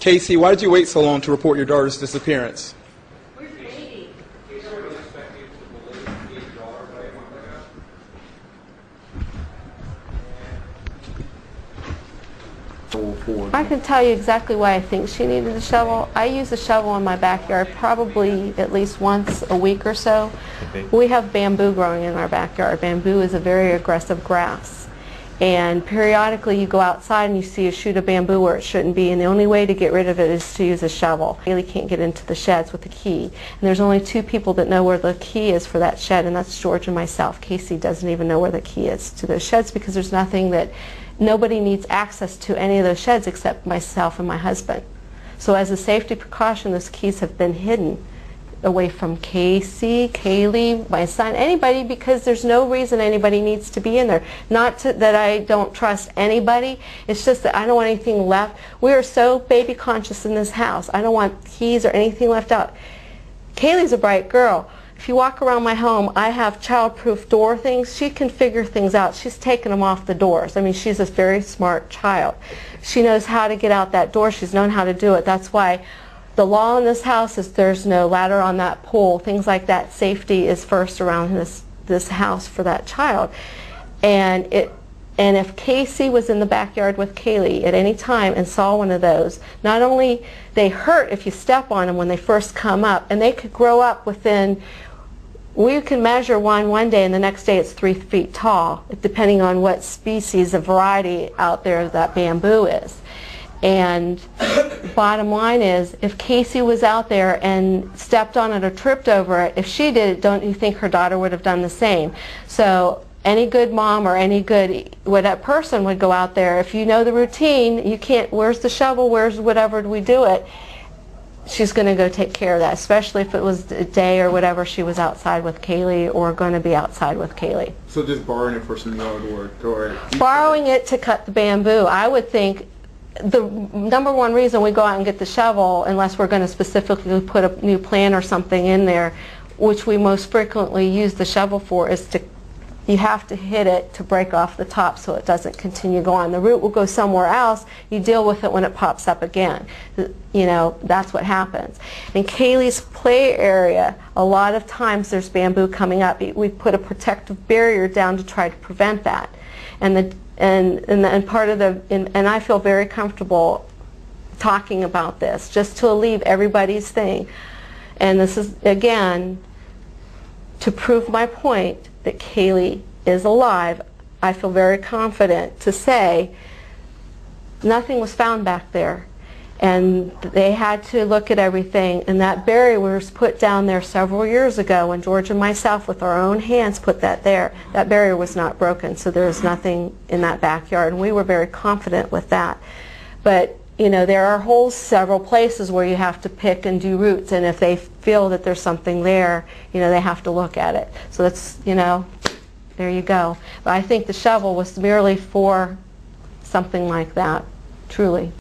Casey, why did you wait so long to report your daughter's disappearance? I can tell you exactly why I think she needed a shovel. I use a shovel in my backyard probably at least once a week or so. Okay. We have bamboo growing in our backyard. Bamboo is a very aggressive grass. And periodically you go outside and you see a shoot of bamboo where it shouldn't be, and the only way to get rid of it is to use a shovel. Haley can't get into the sheds with the key. And there's only two people that know where the key is for that shed, and that's George and myself. Casey doesn't even know where the key is to those sheds because there's nothing that nobody needs access to any of those sheds except myself and my husband. So as a safety precaution, those keys have been hidden away from Casey, Kaylee, my son, anybody, because there's no reason anybody needs to be in there. Not that I don't trust anybody, it's just that I don't want anything left. We are so baby conscious in this house. I don't want keys or anything left out. Kaylee's a bright girl. If you walk around my home, I have child-proof door things. She can figure things out. She's taken them off the doors. I mean, she's a very smart child. She knows how to get out that door. She's known how to do it. That's why the law in this house is there's no ladder on that pole. Things like that. Safety is first around this house for that child. And if Casey was in the backyard with Kaylee at any time and saw one of those, not only they hurt if you step on them when they first come up, and they could grow up within, we can measure one day and the next day it's 3 feet tall, depending on what species of variety out there that bamboo is. And bottom line is, if Casey was out there and stepped on it or tripped over it, if she did it, don't you think her daughter would have done the same? So any good mom or any good person would go out there. If you know the routine, you can't, where's the shovel, where's whatever we do it, she's going to go take care of that, especially if it was a day or whatever she was outside with Kaylee or going to be outside with Kaylee. So just borrowing it for some yard work or borrowing it to cut the bamboo, I would think the number one reason we go out and get the shovel, unless we're going to specifically put a new plant or something in there, which we most frequently use the shovel for, is to, you have to hit it to break off the top so it doesn't continue going. The root will go somewhere else. You deal with it when it pops up again. You know, that's what happens. In Kaylee's play area, a lot of times there's bamboo coming up. We put a protective barrier down to try to prevent that. And part of the, and I feel very comfortable talking about this, just to leave everybody's thing. And this is, again, to prove my point that Kaylee is alive. I feel very confident to say nothing was found back there. And they had to look at everything, and that barrier was put down there several years ago when George and myself with our own hands put that there. That barrier was not broken, so there was nothing in that backyard, and we were very confident with that. But you know, there are several places where you have to pick and do roots, and if they feel that there's something there, you know, they have to look at it. So that's, you know, there you go. But I think the shovel was merely for something like that, truly.